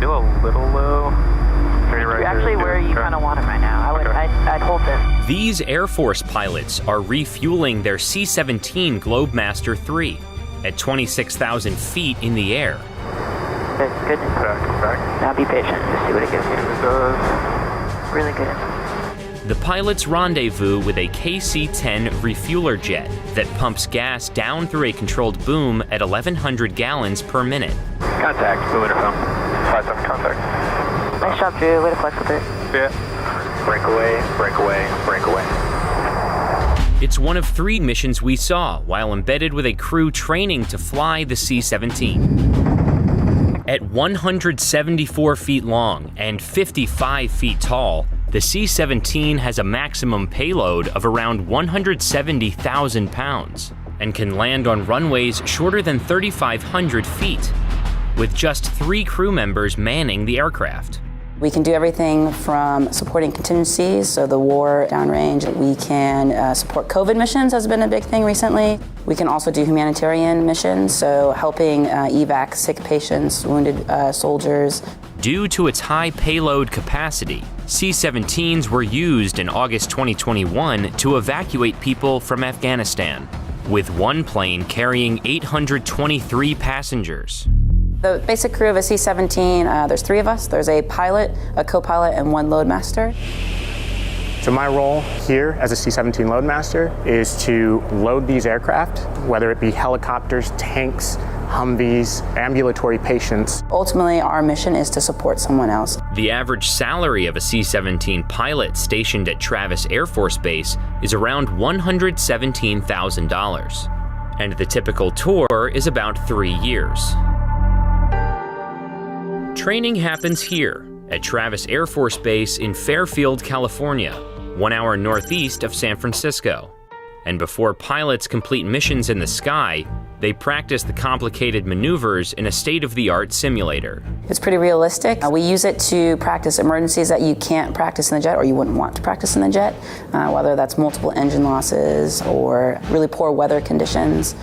Feel a little low. You're actually where you kind of want it right now. I'd hold this. These Air Force pilots are refueling their C-17 Globemaster III at 26,000 feet in the air. Good. Back. Now be patient. Just see what it gives you. It does. Really good. The pilots rendezvous with a KC-10 refueler jet that pumps gas down through a controlled boom at 1,100 gallons per minute. Contact. Boom intercom. 5-7 contact. Nice job, Drew. Way to flex with it. Yeah. Break away. It's one of 3 missions we saw while embedded with a crew training to fly the C-17. At 174 feet long and 55 feet tall, the C-17 has a maximum payload of around 170,000 pounds and can land on runways shorter than 3,500 feet, with just 3 crew members manning the aircraft. We can do everything from supporting contingencies, so the war downrange. We can support COVID missions has been a big thing recently. We can also do humanitarian missions, so helping evac sick patients, wounded soldiers. Due to its high payload capacity, C-17s were used in August 2021 to evacuate people from Afghanistan, with one plane carrying 823 passengers. The basic crew of a C-17, there's 3 of us. There's a pilot, a co-pilot, and 1 loadmaster. So my role here as a C-17 loadmaster is to load these aircraft, whether it be helicopters, tanks, Humvees, ambulatory patients. Ultimately, our mission is to support someone else. The average salary of a C-17 pilot stationed at Travis Air Force Base is around $117,000, and the typical tour is about 3 years. Training happens here at Travis Air Force Base in Fairfield, California, 1 hour northeast of San Francisco. And before pilots complete missions in the sky, they practice the complicated maneuvers in a state-of-the-art simulator. It's pretty realistic. We use it to practice emergencies that you can't practice in the jet or you wouldn't want to practice in the jet, whether that's multiple engine losses or really poor weather conditions.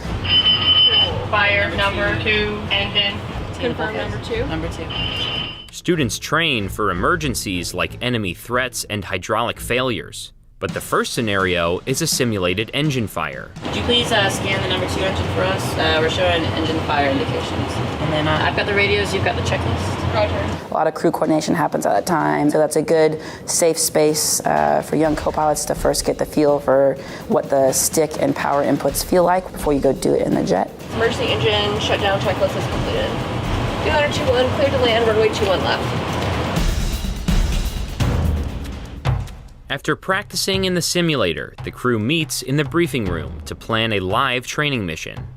Fire number 2, engine. Confirm number 2. Number 2. Students train for emergencies like enemy threats and hydraulic failures. But the first scenario is a simulated engine fire. Could you please scan the number 2 engine for us? We're showing engine fire indications. And then I've got the radios, you've got the checklist. Roger. A lot of crew coordination happens at that time, so that's a good safe space for young co-pilots to first get the feel for what the stick and power inputs feel like before you go do it in the jet. Emergency engine shutdown checklist is completed. 221, clear to land, runway 21 left. After practicing in the simulator, the crew meets in the briefing room to plan a live training mission.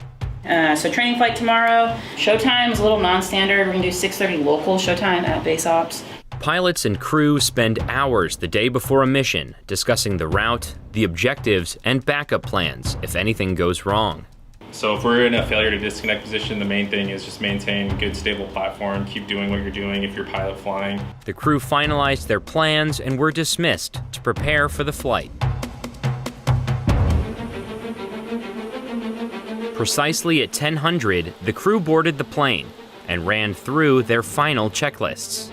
So training flight tomorrow. Showtime is a little non-standard. We're going to do 6:30 local showtime at base ops. Pilots and crew spend hours the day before a mission discussing the route, the objectives, and backup plans if anything goes wrong. So if we're in a failure to disconnect position, the main thing is just maintain good stable platform, keep doing what you're doing if you're pilot flying. The crew finalized their plans and were dismissed to prepare for the flight. Precisely at 10:00, the crew boarded the plane and ran through their final checklists.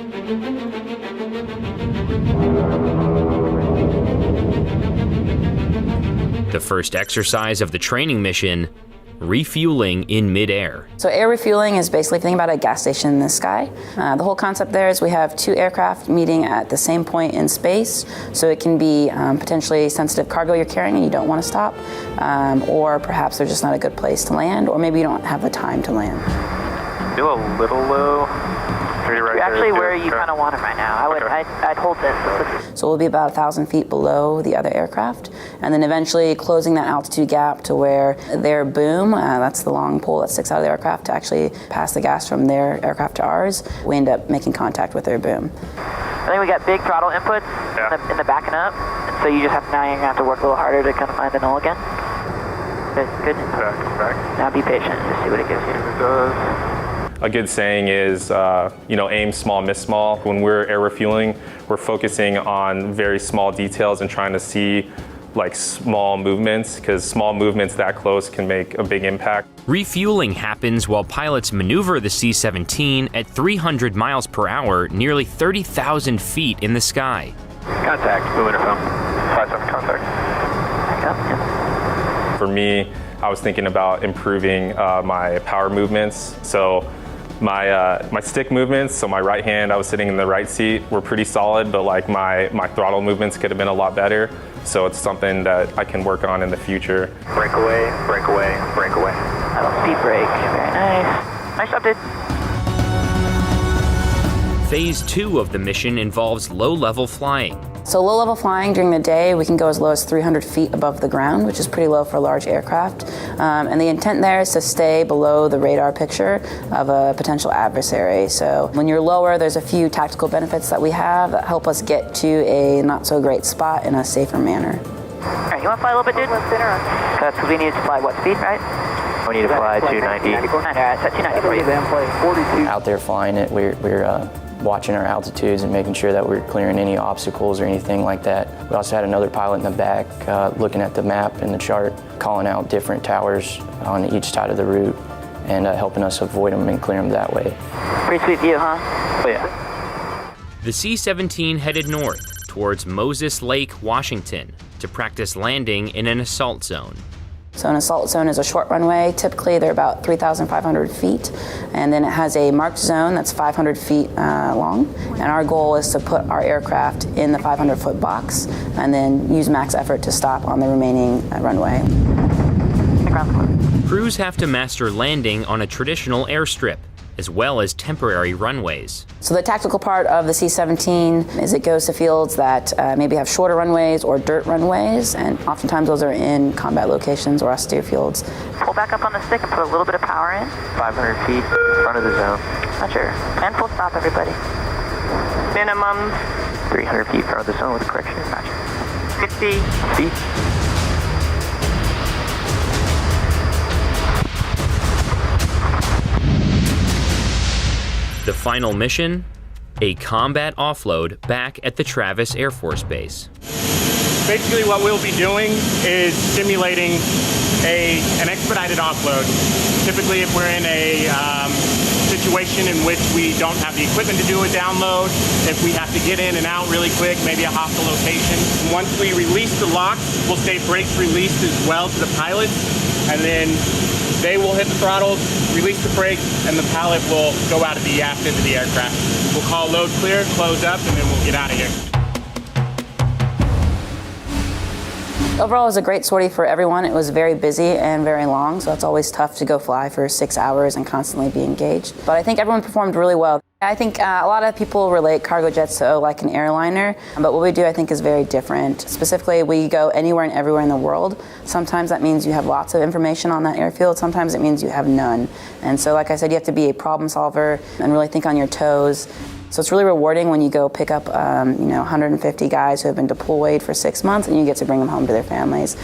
The first exercise of the training mission, refueling in midair. So air refueling is basically thinking about a gas station in the sky. The whole concept there is we have 2 aircraft meeting at the same point in space, so it can be potentially sensitive cargo you're carrying and you don't want to stop, or perhaps there's just not a good place to land, or maybe you don't have the time to land. Feel a little low. You're actually where you kind of want it right now. I'd hold this. So we'll be about 1,000 feet below the other aircraft, and then eventually closing that altitude gap to where their boom, that's the long pole that sticks out of the aircraft, to actually pass the gas from their aircraft to ours, we end up making contact with their boom. I think we got big throttle inputs in the backing up, and so you just have you're gonna have to work a little harder to kind of find the null again. Good. Back. Now be patient. Just see what it gives you. It does. A good saying is, aim small, miss small. When we're air refueling, we're focusing on very small details and trying to see like small movements, because small movements that close can make a big impact. Refueling happens while pilots maneuver the C-17 at 300 miles per hour, nearly 30,000 feet in the sky. Contact, moving to film. 57 contact. For me, I was thinking about improving my power movements. So my stick movements, so my right hand, I was sitting in the right seat, were pretty solid, but like my throttle movements could have been a lot better. So it's something that I can work on in the future. Break away, break away, break away. That'll speed brake. Very nice. Nice job, dude. Phase 2 of the mission involves low-level flying. So low-level flying during the day, we can go as low as 300 feet above the ground, which is pretty low for a large aircraft. And the intent there is to stay below the radar picture of a potential adversary. So when you're lower, there's a few tactical benefits that we have that help us get to a not-so-great spot in a safer manner. All right, you want to fly a little bit, dude? That's because we need to fly what speed, right? We need to fly 290. All right, set 290 for you. Out there flying it, we're watching our altitudes and making sure that we're clearing any obstacles or anything like that. We also had another pilot in the back looking at the map and the chart, calling out different towers on each side of the route and helping us avoid them and clear them that way. Pretty sweet view, huh? Oh, yeah. The C-17 headed north towards Moses Lake, Washington, to practice landing in an assault zone. So an assault zone is a short runway. Typically, they're about 3,500 feet. And then it has a marked zone that's 500 feet long. And our goal is to put our aircraft in the 500-foot box and then use max effort to stop on the remaining runway. Crews have to master landing on a traditional airstrip, as well as temporary runways. So the tactical part of the C-17 is it goes to fields that maybe have shorter runways or dirt runways, and oftentimes those are in combat locations or austere fields. Pull back up on the stick and put a little bit of power in. 500 feet, front of the zone. Roger. And full stop, everybody. Minimum 300 feet, front of the zone with correction. Roger. 50 feet. The final mission, a combat offload back at the Travis Air Force Base. Basically what we'll be doing is simulating an expedited offload. Typically if we're in a situation in which we don't have the equipment to do a download, if we have to get in and out really quick, maybe a hostile location. Once we release the locks, we'll stay brakes released as well to the pilots, and then they will hit the throttles, release the brakes, and the pilot will go out of the aft into the aircraft. We'll call load clear, close up, and then we'll get out of here. Overall, it was a great sortie for everyone. It was very busy and very long, so it's always tough to go fly for 6 hours and constantly be engaged. But I think everyone performed really well. I think a lot of people relate cargo jets to like an airliner, but what we do I think is very different. Specifically, we go anywhere and everywhere in the world. Sometimes that means you have lots of information on that airfield, sometimes it means you have none. And so like I said, you have to be a problem solver and really think on your toes. So it's really rewarding when you go pick up 150 guys who have been deployed for 6 months and you get to bring them home to their families.